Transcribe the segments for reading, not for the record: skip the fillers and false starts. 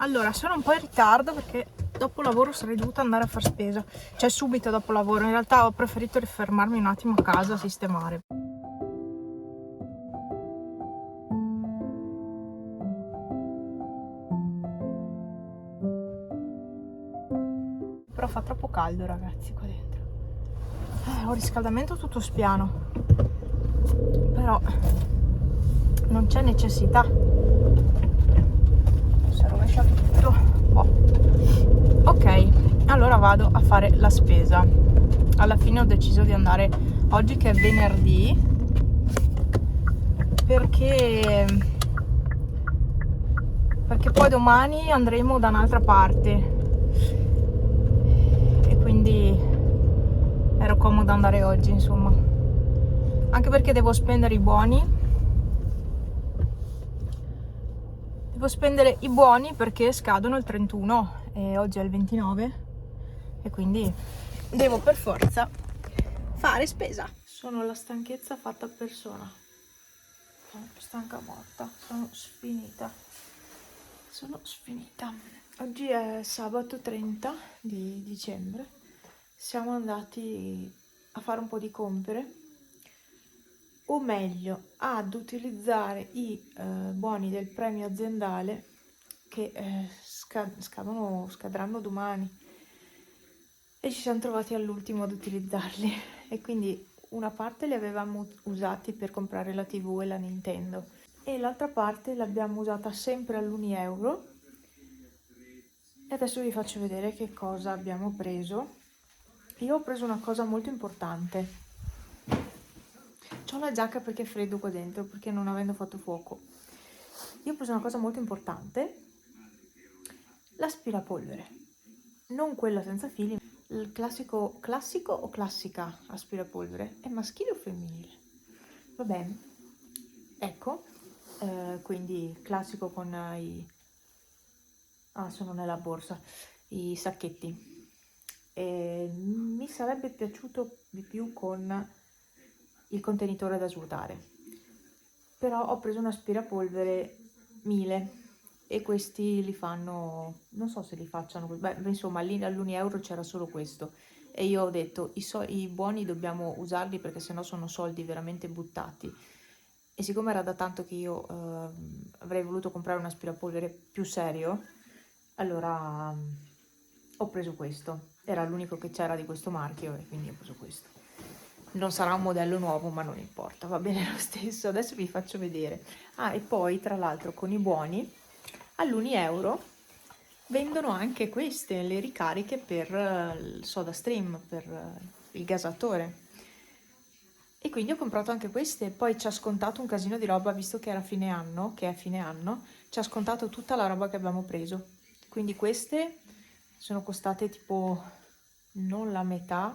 Allora, sono un po' in ritardo perché dopo lavoro sarei dovuta andare a far spesa, cioè subito dopo lavoro. In realtà ho preferito rifermarmi un attimo a casa a sistemare. Però fa troppo caldo, ragazzi, qua dentro. Ho riscaldamento tutto spiano, però non c'è necessità. Si è rovesciato tutto. Ok, allora vado a fare la spesa. Alla fine ho deciso di andare oggi, che è venerdì, perché poi domani andremo da un'altra parte e quindi ero comoda andare oggi, insomma, anche perché devo spendere i buoni. Devo spendere i buoni perché scadono il 31 e oggi è il 29 e quindi devo per forza fare spesa. Sono la stanchezza fatta persona. Sono stanca morta, sono sfinita. Oggi è sabato 30 di dicembre. Siamo andati a fare un po' di compere, o meglio ad utilizzare i buoni del premio aziendale che scadranno domani, e ci siamo trovati all'ultimo ad utilizzarli e quindi una parte li avevamo usati per comprare la TV e la Nintendo e l'altra parte l'abbiamo usata sempre all'1 euro. E adesso vi faccio vedere che cosa abbiamo preso. Io ho preso una cosa molto importante. C'ho la giacca perché è freddo qua dentro, perché non avendo fatto fuoco. Io ho preso una cosa molto importante, l'aspirapolvere. Non quella senza fili, il classico o classica aspirapolvere. È maschile o femminile? Va bene. Ecco, quindi classico con sono nella borsa, i sacchetti. Mi sarebbe piaciuto di più con il contenitore da svuotare, però ho preso un aspirapolvere 1000 e questi li fanno, non so se li facciano, insomma lì all'1 euro c'era solo questo e io ho detto i buoni dobbiamo usarli perché sennò sono soldi veramente buttati. E siccome era da tanto che io avrei voluto comprare un aspirapolvere più serio, allora ho preso questo. Era l'unico che c'era di questo marchio e quindi ho preso questo. Non sarà un modello nuovo, ma non importa, va bene lo stesso. Adesso vi faccio vedere. E poi tra l'altro con i buoni all'1 euro vendono anche queste, le ricariche per il SodaStream, per il gasatore. E quindi ho comprato anche queste, poi ci ha scontato un casino di roba, visto che era fine anno, che è fine anno, ci ha scontato tutta la roba che abbiamo preso. Quindi queste sono costate tipo non la metà,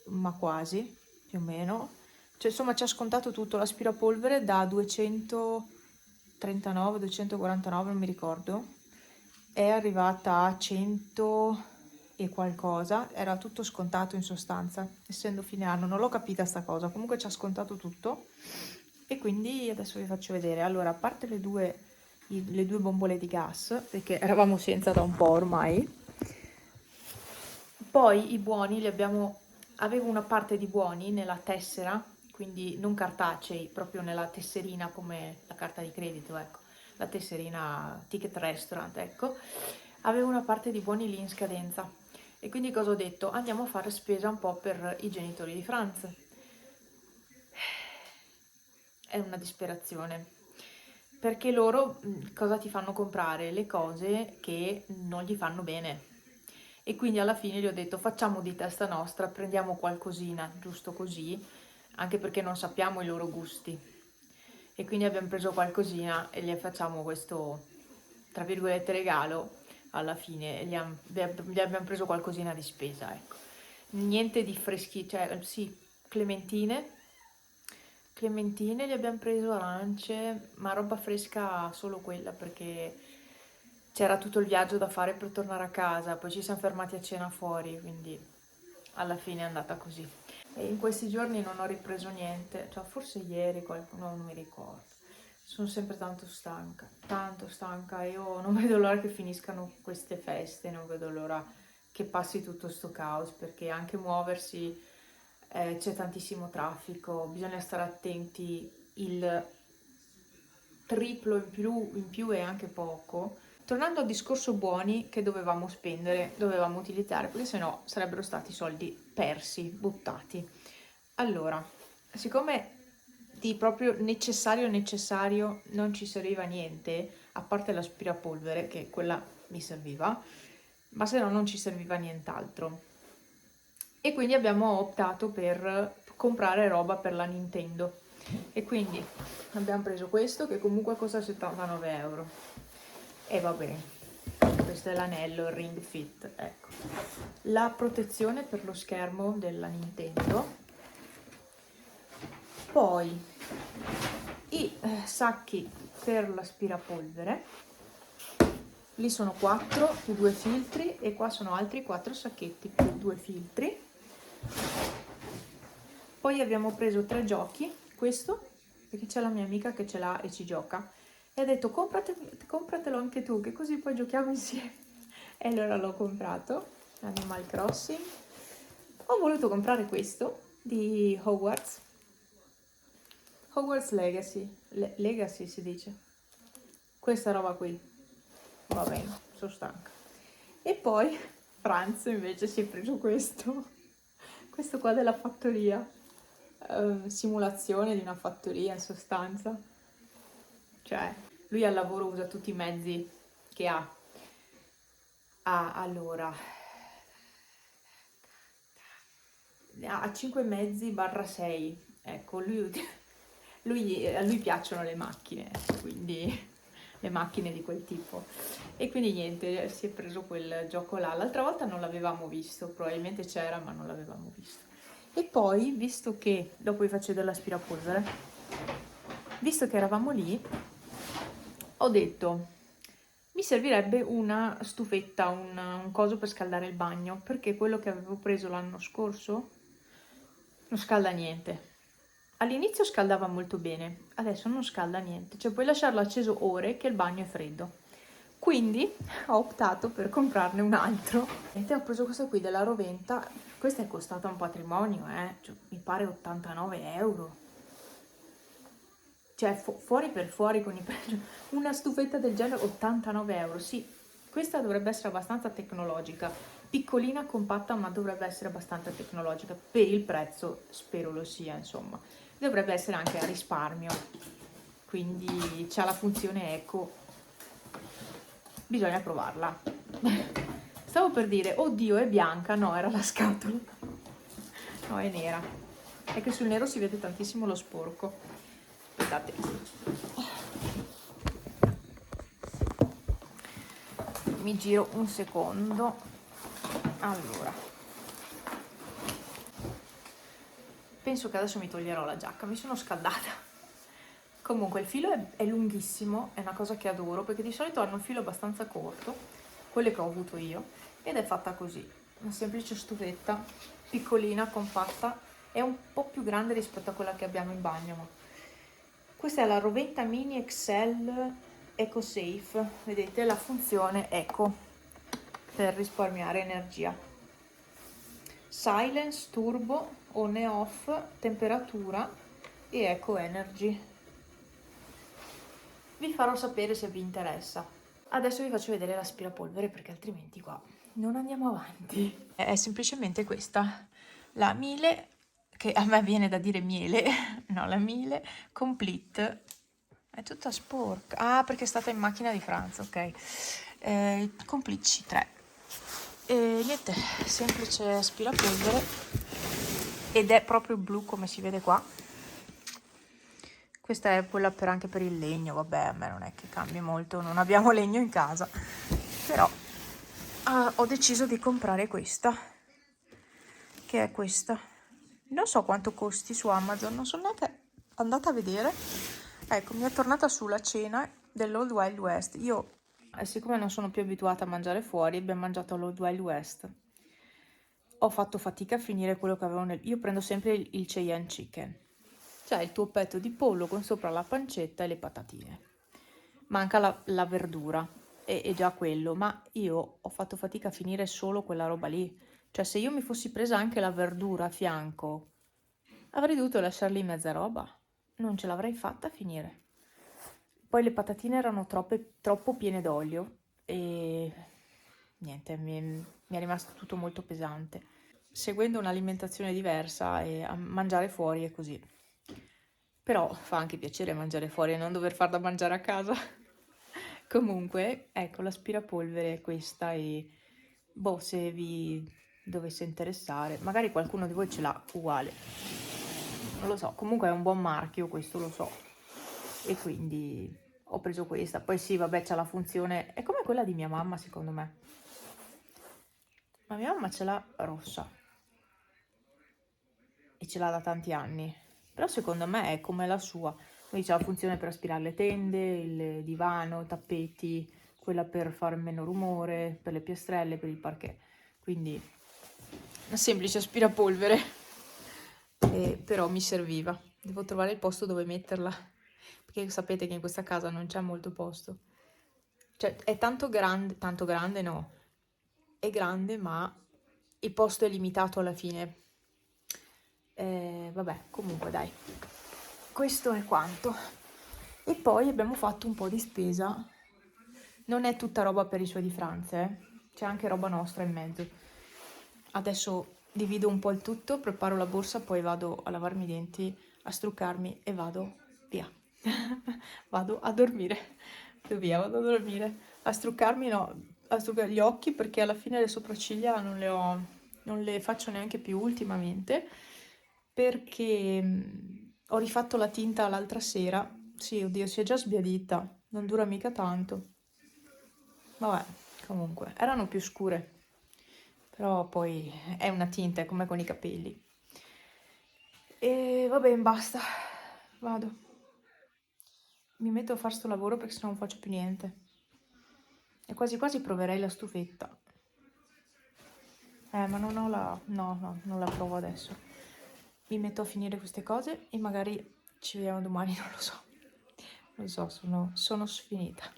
ma quasi, più o meno. Cioè, insomma, ci ha scontato tutto, l'aspirapolvere da 239, 249, non mi ricordo, è arrivata a 100 e qualcosa, era tutto scontato in sostanza, essendo fine anno, non l'ho capita sta cosa, comunque ci ha scontato tutto e quindi adesso vi faccio vedere. Allora, a parte le due bombole di gas, perché eravamo senza da un po' ormai, poi i buoni avevo una parte di buoni nella tessera, quindi non cartacei, proprio nella tesserina come la carta di credito, ecco, la tesserina ticket restaurant, ecco, avevo una parte di buoni lì in scadenza. E quindi cosa ho detto? Andiamo a fare spesa un po' per i genitori di Franz. È una disperazione, perché loro cosa ti fanno comprare? Le cose che non gli fanno bene. E quindi alla fine gli ho detto facciamo di testa nostra, prendiamo qualcosina, giusto così, anche perché non sappiamo i loro gusti. E quindi abbiamo preso qualcosina e gli facciamo questo, tra virgolette, regalo alla fine. Gli abbiamo preso qualcosina di spesa, ecco. Niente di freschi, cioè sì, clementine gli abbiamo preso, arance, ma roba fresca solo quella perché c'era tutto il viaggio da fare per tornare a casa, poi ci siamo fermati a cena fuori, quindi alla fine è andata così. E in questi giorni non ho ripreso niente, cioè forse ieri qualcuno, non mi ricordo. sono sempre tanto stanca. Io non vedo l'ora che finiscano queste feste, non vedo l'ora che passi tutto sto caos, perché anche muoversi c'è tantissimo traffico, bisogna stare attenti, il triplo in più è anche poco. Tornando al discorso buoni che dovevamo spendere, dovevamo utilizzare, perché sennò sarebbero stati soldi persi, buttati. Allora, siccome di proprio necessario non ci serviva niente, a parte l'aspirapolvere, che quella mi serviva, ma se no non ci serviva nient'altro. E quindi abbiamo optato per comprare roba per la Nintendo. E quindi abbiamo preso questo che comunque costa 79 euro. E va bene. Questo è l'anello, il Ring Fit, ecco. La protezione per lo schermo della Nintendo. Poi i sacchi per l'aspirapolvere. Lì sono 4 più 2 filtri e qua sono altri 4 sacchetti più 2 filtri. Poi abbiamo preso 3 giochi, questo perché c'è la mia amica che ce l'ha e ci gioca e ha detto compratelo anche tu che così poi giochiamo insieme. E allora l'ho comprato, Animal Crossing. Ho voluto comprare questo di Hogwarts Legacy, Legacy si dice, questa roba qui, va bene, sono stanca. E poi Franz invece si è preso questo qua della fattoria, simulazione di una fattoria in sostanza, cioè lui al lavoro usa tutti i mezzi che ha. Allora ha 5 mezzi barra 6, ecco, a lui piacciono le macchine, quindi le macchine di quel tipo. E quindi niente, si è preso quel gioco là. L'altra volta non l'avevamo visto, probabilmente c'era, ma non l'avevamo visto. E poi, visto che, dopo vi faccio vedere l'aspirapolvere, visto che eravamo lì, ho detto, mi servirebbe una stufetta, un coso per scaldare il bagno, perché quello che avevo preso l'anno scorso non scalda niente. All'inizio scaldava molto bene, adesso non scalda niente, cioè puoi lasciarlo acceso ore che il bagno è freddo. Quindi ho optato per comprarne un altro. E ho preso questo qui della Roventa, questa è costata un patrimonio, cioè, mi pare 89 euro. Cioè fuori per fuori con i prezzi, una stufetta del genere 89 euro, sì, questa dovrebbe essere abbastanza tecnologica, piccolina, compatta, ma dovrebbe essere abbastanza tecnologica, per il prezzo spero lo sia, insomma, dovrebbe essere anche a risparmio, quindi c'ha la funzione eco, bisogna provarla. Stavo per dire, oddio è bianca, no era la scatola, no è nera, è che sul nero si vede tantissimo lo sporco. Aspettate, mi giro un secondo. Allora, penso che adesso mi toglierò la giacca, mi sono scaldata. Comunque il filo è lunghissimo, è una cosa che adoro perché di solito hanno un filo abbastanza corto, quelle che ho avuto io, ed è fatta così, una semplice stufetta, piccolina, compatta, è un po' più grande rispetto a quella che abbiamo in bagno, ma questa è la Roventa Mini Excel EcoSafe, vedete la funzione Eco per risparmiare energia. Silence, turbo, on e off, temperatura e Eco Energy. Vi farò sapere se vi interessa. Adesso vi faccio vedere l'aspirapolvere perché altrimenti qua non andiamo avanti. È semplicemente questa, la Miele, che a me viene da dire miele, no, la Miele Complete. È tutta sporca. Ah, perché è stata in macchina di Franza, ok. Complete C3. E niente, semplice aspirapolvere. Ed è proprio blu come si vede qua. Questa è quella anche per il legno, vabbè, a me non è che cambi molto, non abbiamo legno in casa. Però ho deciso di comprare questa, che è questa. Non so quanto costi su Amazon, non sono neanche andata a vedere. Ecco, mi è tornata sulla cena dell'Old Wild West. Io, siccome non sono più abituata a mangiare fuori, abbiamo mangiato all'Old Wild West. Ho fatto fatica a finire quello che avevo Io prendo sempre il Cheyenne Chicken. C'è il tuo petto di pollo con sopra la pancetta e le patatine. Manca la verdura, e già quello, ma io ho fatto fatica a finire solo quella roba lì. Cioè, se io mi fossi presa anche la verdura a fianco, avrei dovuto lasciar lì mezza roba. Non ce l'avrei fatta a finire. Poi le patatine erano troppo piene d'olio e niente, mi è rimasto tutto molto pesante. Seguendo un'alimentazione diversa e a mangiare fuori è così. Però fa anche piacere mangiare fuori e non dover far da mangiare a casa. Comunque, ecco, l'aspirapolvere è questa e boh, se vi dovesse interessare, magari qualcuno di voi ce l'ha uguale. Non lo so, comunque è un buon marchio, questo lo so. E quindi ho preso questa. Poi sì, vabbè, c'ha la funzione, è come quella di mia mamma, secondo me. Ma mia mamma ce l'ha rossa e ce l'ha da tanti anni. Però secondo me è come la sua. Quindi c'ha la funzione per aspirare le tende, il divano, i tappeti, quella per fare meno rumore, per le piastrelle, per il parquet. Quindi una semplice aspirapolvere. Però mi serviva. Devo trovare il posto dove metterla. Perché sapete che in questa casa non c'è molto posto. Cioè, è tanto grande no. È grande, ma il posto è limitato alla fine. Vabbè, comunque dai, questo è quanto. E poi abbiamo fatto un po' di spesa. Non è tutta roba per i suoi di Franza, c'è anche roba nostra in mezzo. Adesso divido un po' il tutto, preparo la borsa, poi vado a lavarmi i denti, a struccarmi e vado via. Vado a dormire. Vado a dormire. A struccarmi no, a struccare gli occhi perché alla fine le sopracciglia non le faccio neanche più ultimamente perché ho rifatto la tinta l'altra sera. Sì, oddio, si è già sbiadita, non dura mica tanto. Vabbè, comunque, erano più scure, però poi è una tinta, è come con i capelli. E va bene, basta, vado. Mi metto a fare sto lavoro perché sennò non faccio più niente. E quasi quasi proverei la stufetta. Ma non ho la... No, no, non la provo adesso. Mi metto a finire queste cose e magari ci vediamo domani, non lo so. Non lo so, sono sfinita.